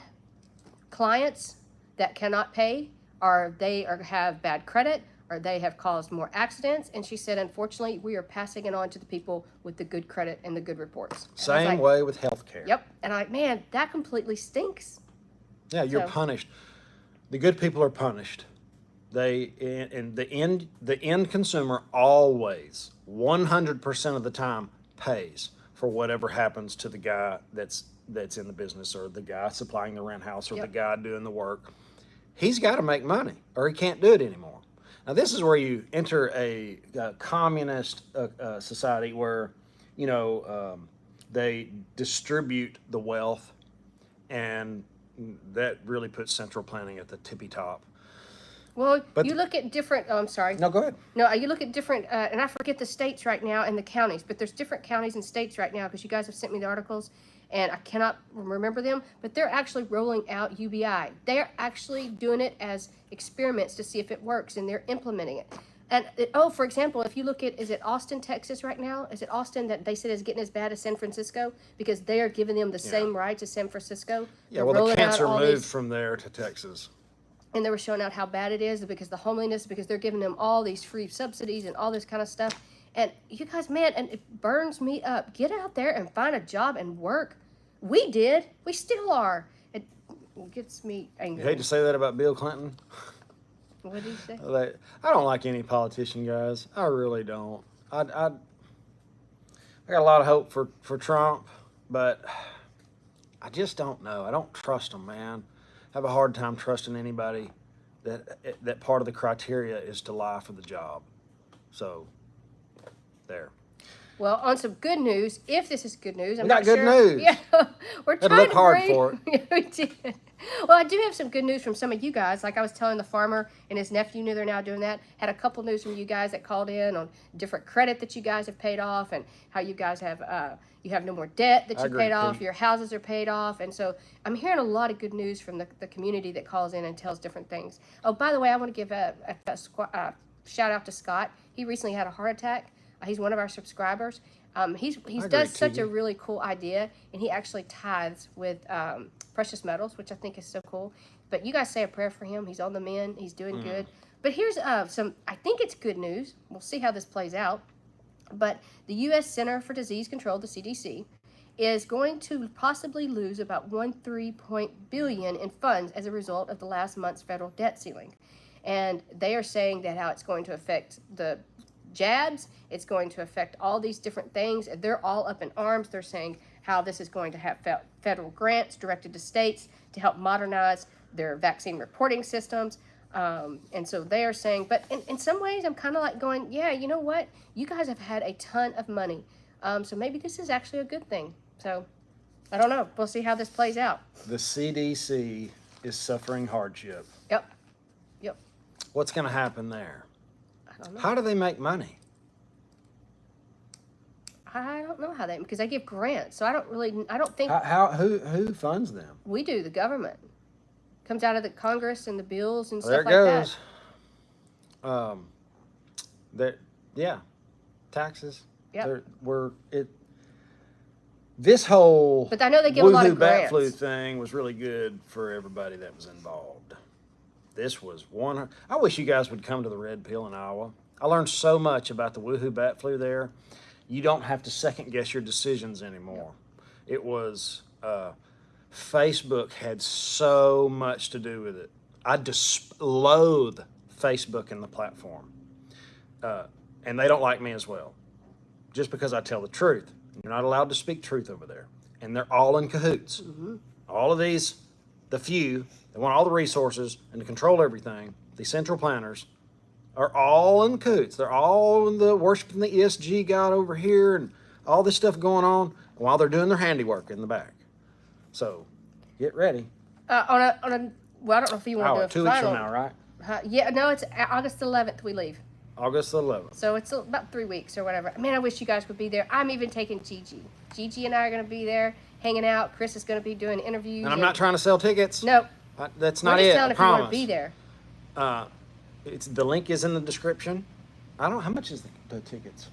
clients that cannot pay, or they have bad credit, or they have caused more accidents. And she said, unfortunately, we are passing it on to the people with the good credit and the good reports. Same way with healthcare. Yep. And I'm like, man, that completely stinks. Yeah, you're punished. The good people are punished. And the end consumer always, 100% of the time, pays for whatever happens to the guy that's in the business, or the guy supplying the rent house, or the guy doing the work. He's got to make money, or he can't do it anymore. Now, this is where you enter a communist society where, they distribute the wealth, and that really puts central planning at the tippy top. Well, you look at different, I'm sorry. No, go ahead. No, you look at different, and I forget the states right now and the counties, but there's different counties and states right now because you guys have sent me the articles, and I cannot remember them, but they're actually rolling out UBI. They're actually doing it as experiments to see if it works, and they're implementing it. And, for example, if you look at, is it Austin, Texas right now? Is it Austin that they said is getting as bad as San Francisco? Because they are giving them the same rights as San Francisco. Yeah, well, the cancer moved from there to Texas. And they were showing out how bad it is because the homelessness, because they're giving them all these free subsidies and all this kind of stuff. And you guys, man, and it burns me up. Get out there and find a job and work. We did. We still are. It gets me angry. You hate to say that about Bill Clinton. What did he say? I don't like any politician, guys. I really don't. I got a lot of hope for Trump, but I just don't know. I don't trust him, man. I have a hard time trusting anybody that part of the criteria is to lie for the job. So, there. Well, on some good news, if this is good news, we got good news. Yeah, we're trying to look hard for it. Yeah, we did. Well, I do have some good news from some of you guys. Like I was telling the farmer and his nephew knew they're now doing that. Had a couple news from you guys that called in on different credit that you guys have paid off, and how you guys have you have no more debt that you paid off. Your houses are paid off, and so I'm hearing a lot of good news from the community that calls in and tells different things. Oh, by the way, I want to give a shout out to Scott. He recently had a heart attack. He's one of our subscribers. He's does such a really cool idea, and he actually tithes with precious metals, which I think is so cool. But you guys say a prayer for him. He's on the mend. He's doing good. But here's some, I think it's good news. We'll see how this plays out. But the U.S. Center for Disease Control, the CDC, is going to possibly lose about 1.3 billion in funds as a result of the last month's federal debt ceiling. And they are saying that how it's going to affect the jabs, it's going to affect all these different things. They're all up in arms. They're saying how this is going to have federal grants directed to states to help modernize their vaccine reporting systems. And so they are saying, but in some ways, I'm kind of like going, yeah, you know what? You guys have had a ton of money. So maybe this is actually a good thing. So I don't know. We'll see how this plays out. The CDC is suffering hardship. Yep. Yep. What's going to happen there? I don't know. How do they make money? I don't know how they, because they give grants. So I don't think Who funds them? we do, the government. Comes out of the Congress and the bills and There stuff it like goes. Yeah, taxes. Yep. This whole But I know they give a lot of woohoo bat grants. flu thing was really good for everybody that was involved. This was one. I wish you guys would come to the Red Pill in Iowa. I learned so much about the woohoo bat flu there. You don't have to second guess your decisions anymore. It was Facebook had so much to do with it. I just loathe Facebook and the platform, and they don't like me as well, just because I tell the truth. You're not allowed to speak truth over there, and they're all in cahoots. Mm-hmm. All of these, the few that want all the resources and to control everything, the central planners, are all in cahoots. They're all in the worshiping the ESG God over here and all this stuff going on while they're doing their handiwork in the back. So, get ready. Well, I don't know if you want to do a 2 weeks final. from now, right? Yeah, no, it's August 11th we leave. August the 11th. So it's about 3 weeks or whatever. Man, I wish you guys would be there. I'm even taking Gigi. Gigi and I are going to be there hanging out. Chris is going to be doing interviews. And I'm not trying to sell tickets. No. That's We're not just it. telling I if you want promise. to be there. The link is in the description. I don't. How much is the tickets?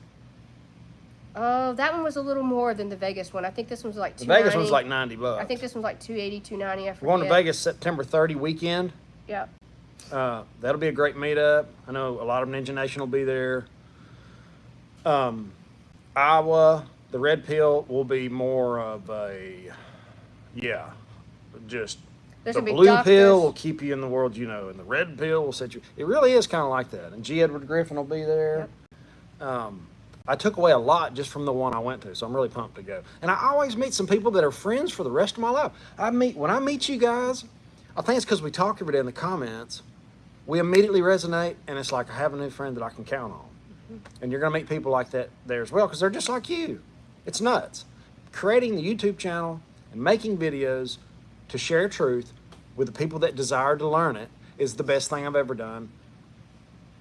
Oh, that one was a little more than the Vegas one. I think this one was like $290. The Vegas one's like $90. I think this one's like $280, $290. I forget. We're going to Vegas September 30 weekend. Yeah. That'll be a great meetup. I know a lot of Ninja Nation will be there. Iowa, the Red Pill will be more of a, just There's the gonna be blue doctors. pill will keep you in the world, and the red pill will set you. It really is kind of like that. And G. Edward Griffin will be there. Yep. I took away a lot just from the one I went to, so I'm really pumped to go. And I always meet some people that are friends for the rest of my life. When I meet you guys, I think it's because we talk every day in the comments. We immediately resonate, and it's like I have a new friend that I can count on. And you're going to meet people like that there as well, because they're just like you. It's nuts. Creating the YouTube channel and making videos to share truth with the people that desire to learn it is the best thing I've ever done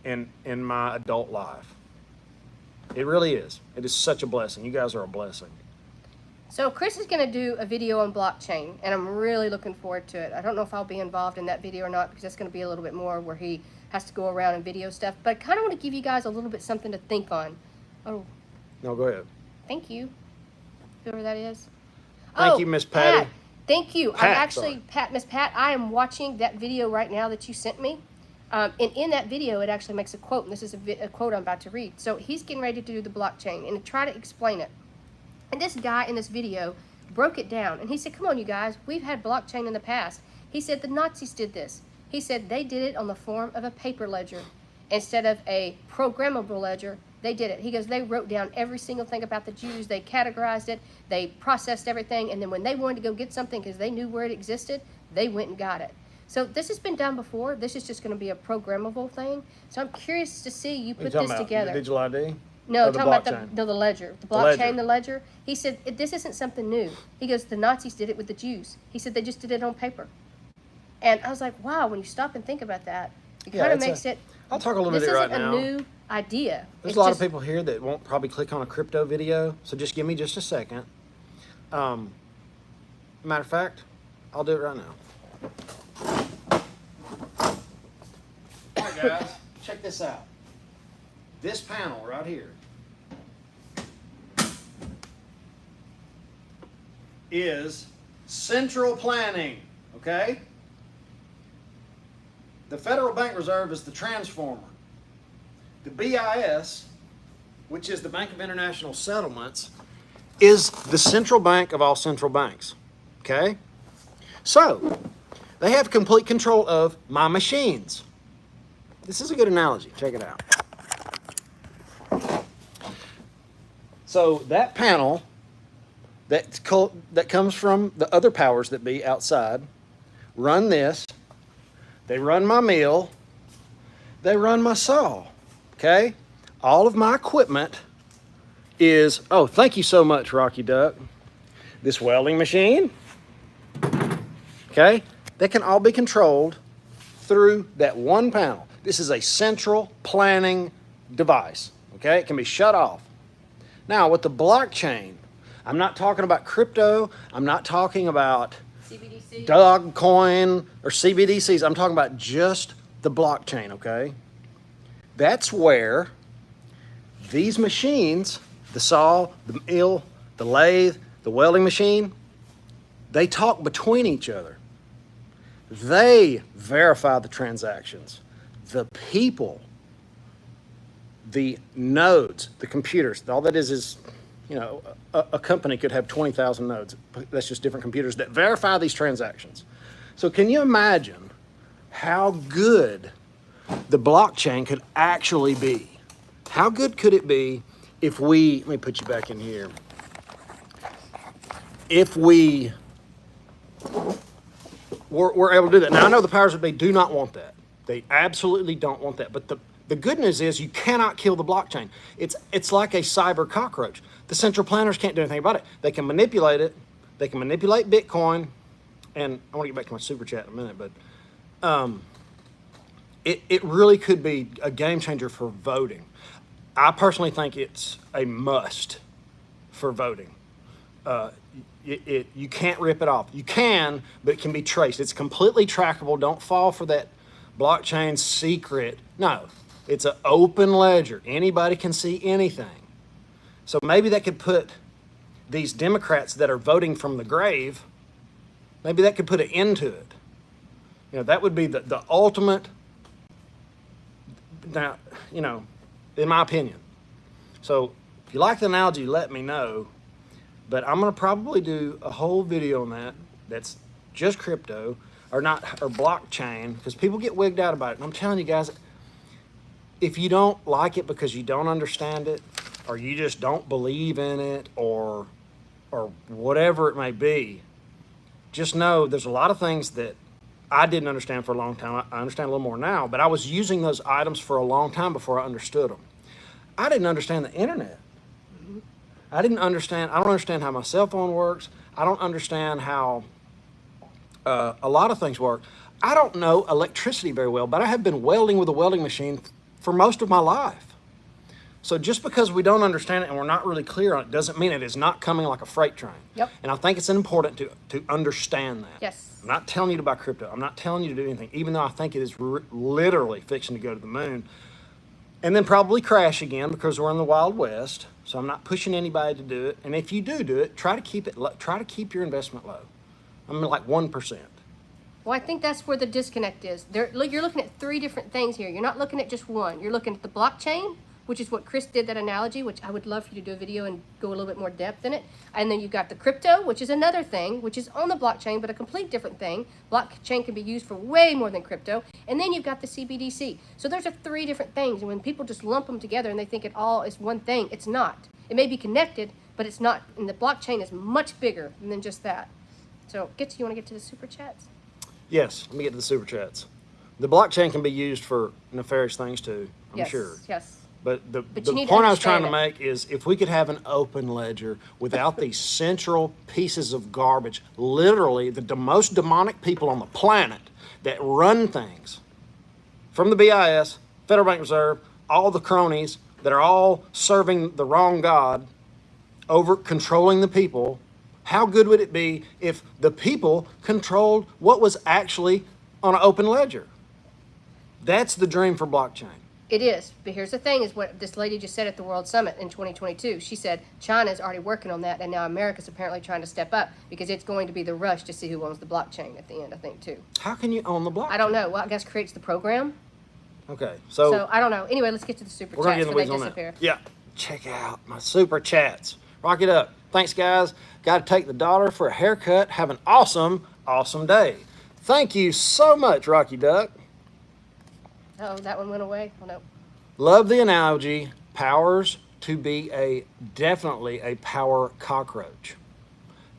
in my adult life. It really is. It is such a blessing. You guys are a blessing. So Chris is going to do a video on blockchain, and I'm really looking forward to it. I don't know if I'll be involved in that video or not, because that's going to be a little bit more where he has to go around and video stuff. But I kind of want to give you guys a little bit something to think on. Oh, No, go ahead. thank you. Whoever that is. Thank you, Miss Patty. Pat. Thank you. Pat, I'm actually, sorry. Pat, Miss Pat, I am watching that video right now that you sent me. And in that video, it actually makes a quote, and this is a quote I'm about to read. So he's getting ready to do the blockchain and try to explain it. And this guy in this video broke it down, and he said, come on, you guys, we've had blockchain in the past. He said the Nazis did this. He said they did it on the form of a paper ledger. Instead of a programmable ledger, they did it. He goes, they wrote down every single thing about the Jews. They categorized it. They processed everything. And then when they wanted to go get something because they knew where it existed, they went and got it. So this has been done before. This is just going to be a programmable thing. So I'm curious to see you put this together. The digital ID? No, Or the talking about blockchain? the ledger. The ledger. blockchain, the ledger. He said, this isn't something new. He goes, the Nazis did it with the Jews. He said they just did it on paper. And I was like, wow, when you stop and think about that, it kind of makes it. I'll talk a little bit This right isn't now. a new idea. There's It's a lot just- of people here that won't probably click on a crypto video, so just give me just a second. Matter of fact, I'll do it right now. All right, guys, check this out. This panel right here is central planning, okay? The Federal Bank Reserve is the transformer. The BIS, which is the Bank of International Settlements, is the central bank of all central banks. Okay? So, they have complete control of my machines. This is a good analogy. Check it out. So, that panel that comes from the other powers that be outside run this. They run my mill. They run my saw. Okay? All of my equipment is, oh, thank you so much, Rocky Duck. This welding machine, okay? They can all be controlled through that one panel. This is a central planning device, okay? It can be shut off. Now, with the blockchain, I'm not talking about crypto. I'm not talking about CBDC. Dogecoin or CBDCs. I'm talking about just the blockchain, okay? That's where these machines, the saw, the mill, the lathe, the welding machine, they talk between each other. They verify the transactions. The people, the nodes, the computers, all that is, you know, a company could have 20,000 nodes. That's just different computers that verify these transactions. So can you imagine how good the blockchain could actually be? How good could it be if we, let me put you back in here. If we were able to do that. Now, I know the powers that be do not want that. They absolutely don't want that. But the good news is you cannot kill the blockchain. It's like a cyber cockroach. The central planners can't do anything about it. They can manipulate it. They can manipulate Bitcoin. And I want to get back to my super chat in a minute, but it really could be a game changer for voting. I personally think it's a must for voting. You can't rip it off. You can, but it can be traced. It's completely trackable. Don't fall for that blockchain secret. No, it's an open ledger. Anybody can see anything. So maybe that could put these Democrats that are voting from the grave, maybe that could put an end to it. You know, that would be the ultimate, now, you know, in my opinion. So if you like the analogy, let me know. But I'm going to probably do a whole video on that that's just crypto or blockchain, because people get wigged out about it. And I'm telling you guys, if you don't like it because you don't understand it, or you just don't believe in it, or whatever it may be, just know there's a lot of things that I didn't understand for a long time. I understand a little more now, but I was using those items for a long time before I understood them. I didn't understand the internet. I don't understand how my cell phone works. I don't understand how a lot of things work. I don't know electricity very well, but I have been welding with a welding machine for most of my life. So just because we don't understand it and we're not really clear on it doesn't mean it is not coming like a freight train. Yep. And I think it's important to understand that. Yes. I'm not telling you to buy crypto. I'm not telling you to do anything, even though I think it is literally fixing to go to the moon and then probably crash again because we're in the Wild West. So I'm not pushing anybody to do it. And if you do it, try to keep your investment low. I mean, like 1%. Well, I think that's where the disconnect is. You're looking at three different things here. You're not looking at just one. You're looking at the blockchain, which is what Chris did, that analogy, which I would love for you to do a video and go a little bit more depth in it. And then you've got the crypto, which is another thing, which is on the blockchain, but a complete different thing. Blockchain can be used for way more than crypto. And then you've got the CBDC. So those are three different things. And when people just lump them together and they think it all is one thing, it's not. It may be connected, but it's not. And the blockchain is much bigger than just that. So you want to get to the super chats? Yes, let me get to the super chats. The blockchain can be used for nefarious things too, I'm Yes, sure. yes. But the you need to point I was trying to understand make is if we could have an open ledger without these central pieces of garbage, literally the most demonic people on the planet that run things, from the BIS, Federal Bank Reserve, all the cronies that are all serving the wrong God, over controlling the people, how good would it be if the people controlled what was actually on an open ledger? That's the dream for blockchain. It is, but here's the thing, is what this lady just said at the World Summit in 2022. She said China's already working on that, and now America's apparently trying to step up because it's going to be the rush to see who owns the blockchain at the end, I think, too. How can you own the blockchain? I don't know. Well, I guess creates the program. Okay, So I don't know. Anyway, let's get to the super we're gonna chats get in the before weeds they on that. disappear. Yeah, check out my super chats. Rock it up. Thanks, guys. Got to take the daughter for a haircut. Have an awesome, awesome day. Thank you so much, Rocky Duck. Oh, that one went away? Oh, no. Love the analogy. Powers to be definitely a power cockroach.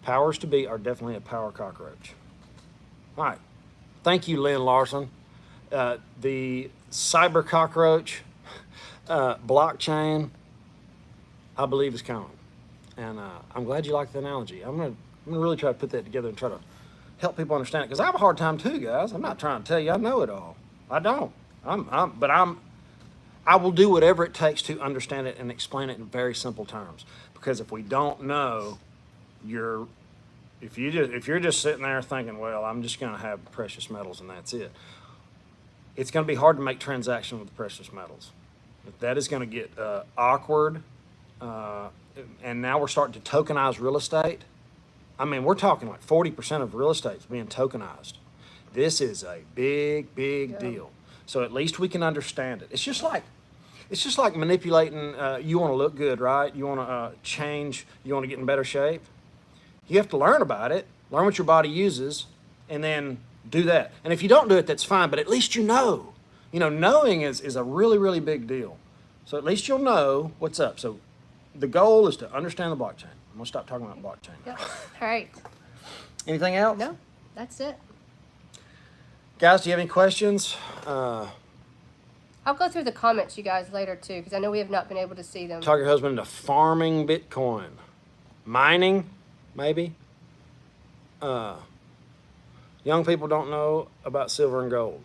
Powers to be are definitely a power cockroach. All right. Thank you, Lynn Larson. The cyber cockroach blockchain, I believe, is coming. And I'm glad you like the analogy. I'm gonna really try to put that together and try to help people understand it, because I have a hard time too, guys. I'm not trying to tell you I know it all. I don't. I will do whatever it takes to understand it and explain it in very simple terms. Because if we don't know, if you're just sitting there thinking, well, I'm just going to have precious metals and that's it, it's going to be hard to make transactions with precious metals. That is going to get awkward. And now we're starting to tokenize real estate. I mean, we're talking like 40% of real estate is being tokenized. This is a big, big deal. So at least we can understand it. It's just like manipulating. You want to look good, right? You want to change. You want to get in better shape. You have to learn about it, learn what your body uses, and then do that. And if you don't do it, that's fine. But at least you know. You know, knowing is a really, really big deal. So at least you'll know what's up. So the goal is to understand the blockchain. I'm gonna stop talking about blockchain. Yep. All right. Anything else? No, that's it. Guys, do you have any questions? I'll go through the comments, you guys, later too, because I know we have not been able to see them. Talk your husband into farming Bitcoin, mining, maybe. Young people don't know about silver and gold.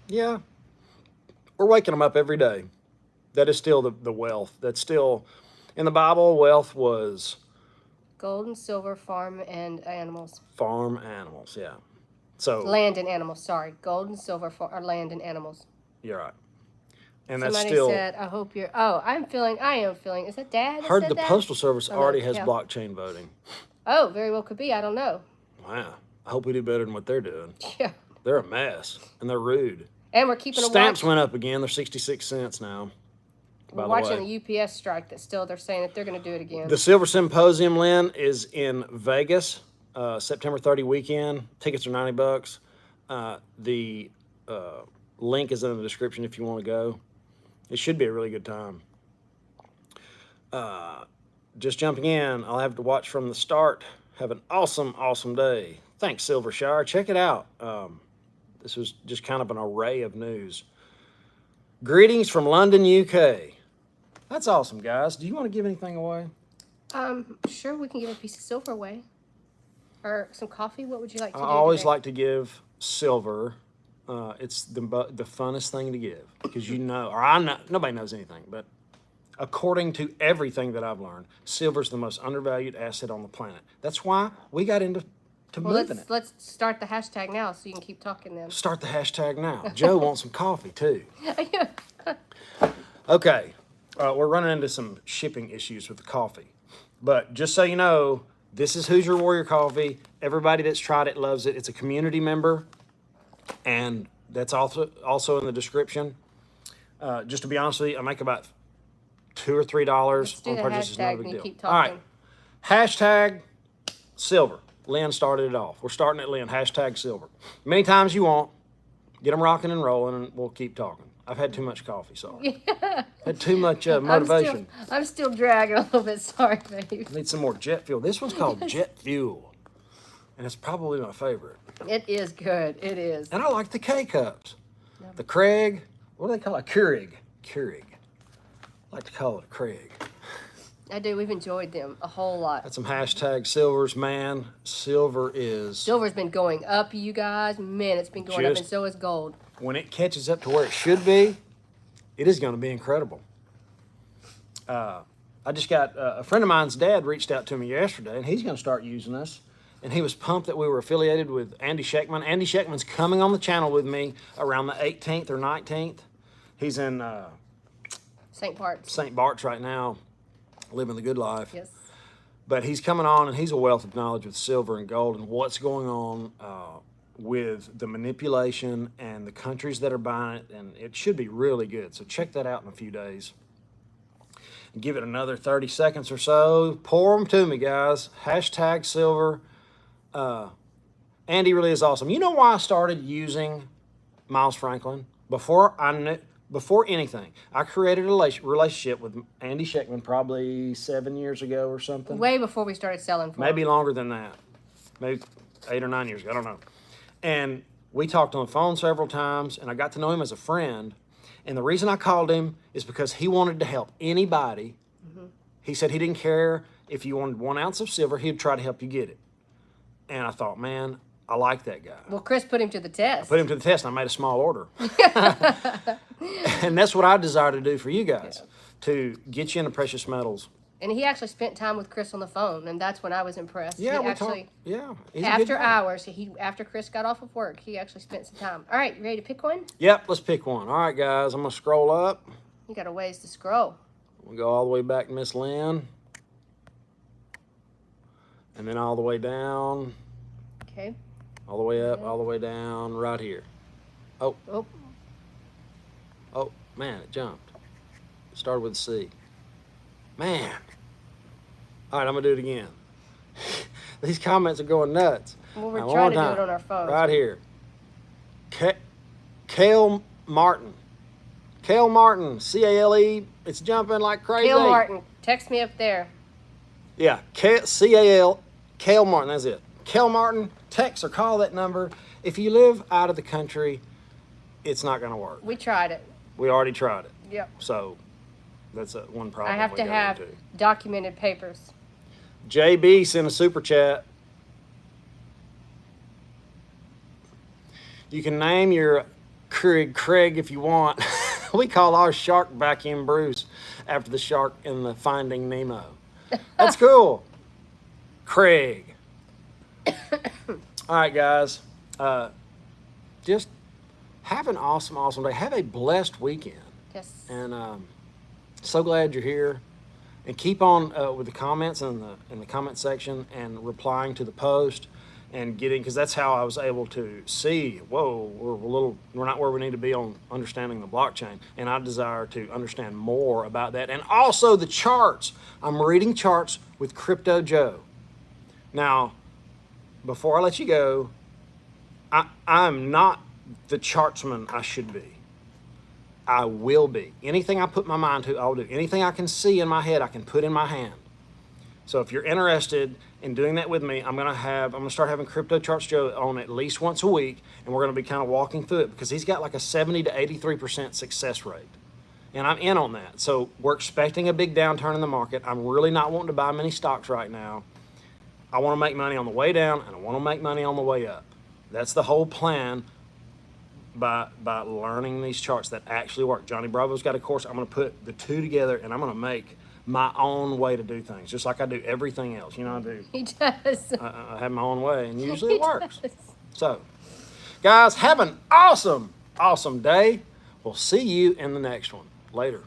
Yeah, we're waking them up every day. That is still the wealth. That's still, in the Bible, wealth was Gold and silver, farm and animals. farm animals, yeah. So Land and animals, sorry. Gold and silver are land and animals. you're right. And Somebody that's still. said, I hope you're. Oh, I am feeling. Is that Dad? Heard said the that? Postal Service Oh, no, already has yeah. blockchain voting. Oh, very well could be. I don't know. Wow. I hope we do better than what they're doing. Yeah. They're a mess and they're rude. And we're keeping Stamps went up again. They're 66 cents now. We're watching the UPS strike that still they're saying that they're going to do it again. The Silver Symposium, Lynn, is in Vegas, September 30 weekend. Tickets are $90. The link is in the description if you want to go. It should be a really good time. Just jumping in, I'll have to watch from the start. Have an awesome, awesome day. Thanks, Silver Shower. Check it out. This was just kind of an array of news. Greetings from London, UK. That's awesome, guys. Do you want to give anything away? Sure, we can give a piece of silver away. Or some coffee. What would you like to do? I always today? like to give silver. It's the funnest thing to give because you know, or I know, nobody knows anything, but according to everything that I've learned, silver's the most undervalued asset on the planet. That's why we got into moving it. Let's start the hashtag now so you can keep talking then. Start the hashtag now. Joe wants some coffee too. Okay, we're running into some shipping issues with the coffee, but just so you know, this is Hoosier Warrior Coffee. Everybody that's tried it loves it. It's a community member, and that's also in the description. Just to be honest with you, I make about $2 or $3 on purchase. It's not a big deal. Keep All right, talking. hashtag silver. Lynn started it off. We're starting at Lynn. Hashtag silver. Many times you want. Get them rocking and rolling, and we'll keep talking. I've had too much coffee, sorry. Had too much motivation. I'm still dragging a little bit. Sorry, babe. Need some more jet fuel. This one's called Jet Fuel, and it's probably my favorite. It is good. It is. And I like the K-Cups. The Craig. What do they call it? Keurig. Keurig. I like to call it a Craig. I do. We've enjoyed them a whole lot. That's some hashtag silvers, man. Silver's been going up, you guys. Man, it's been going up, and so is gold. When it catches up to where it should be, it is going to be incredible. I just got a friend of mine's dad reached out to me yesterday, and he's going to start using us. And he was pumped that we were affiliated with Andy Sheckman. Andy Sheckman's coming on the channel with me around the 18th or 19th. He's in St. Bart's. St. Bart's right now, living the good life. Yes. But he's coming on, and he's a wealth of knowledge with silver and gold and what's going on with the manipulation and the countries that are buying it, and it should be really good. So check that out in a few days. Give it another 30 seconds or so. Pour them to me, guys. Hashtag silver. Andy really is awesome. You know why I started using Miles Franklin? Before anything, I created a relationship with Andy Sheckman probably 7 years ago or something. Way before we started selling for Maybe him. longer than that. Maybe 8 or 9 years ago. I don't know. And we talked on the phone several times, and I got to know him as a friend. And the reason I called him is because he wanted to help anybody. He said he didn't care if you wanted 1 ounce of silver, he'd try to help you get it. And I thought, man, I like that guy. Well, Chris put him to the test. Put him to the test, and I made a small order. And that's what I desire to do for you guys, to get you into precious metals. And he actually spent time with Chris on the phone, and that's when I was impressed. Yeah, he we actually, talked. Yeah. He's a good after guy. hours, after Chris got off of work, he actually spent some time. All right, you ready to pick one? Yep, let's pick one. All right, guys, I'm going to scroll up. You got a ways to scroll. We'll go all the way back to Miss Lynn. And then all the way down. Okay. All the way up, all the way down, right here. Oh, man, it jumped. It started with a C. Man. All right, I'm going to do it again. These comments are going nuts. Well, we're All right, trying one to do more it time. on our phones. Right here. Cale Martin. Cale Martin, C-A-L-E. It's jumping like crazy. Cale Martin, text me up there. Yeah, C-A-L, Cale Martin, that's it. Cale Martin, text or call that number. If you live out of the country, it's not going to work. We tried it. We already tried it. Yep. So that's one problem. I have we to go have into. documented papers. JB sent a super chat. You can name your Craig if you want. We call our shark back in Bruce after the shark in the Finding Nemo. That's cool. Craig. All right, guys. Just have an awesome day. Have a blessed weekend. Yes. And so glad you're here. And keep on with the comments in the comment section and replying to the post and getting, because that's how I was able to see, whoa, we're not where we need to be on understanding the blockchain. And I desire to understand more about that. And also the charts. I'm reading charts with Crypto Joe. Now, before I let you go, I'm not the chartsman I should be. I will be. Anything I put my mind to, I'll do. Anything I can see in my head, I can put in my hand. So if you're interested in doing that with me, I'm gonna start having Crypto Charts Joe on at least once a week, and we're gonna be kind of walking through it because he's got like a 70 to 83% success rate. And I'm in on that. So we're expecting a big downturn in the market. I'm really not wanting to buy many stocks right now. I want to make money on the way down, and I want to make money on the way up. That's the whole plan by learning these charts that actually work. Johnny Bravo's got a course. I'm going to put the two together, and I'm going to make my own way to do things, just like I do everything else. You know, I do. He does. I have my own way, and usually He it works. does. So, guys, have an awesome day. We'll see you in the next one. Later.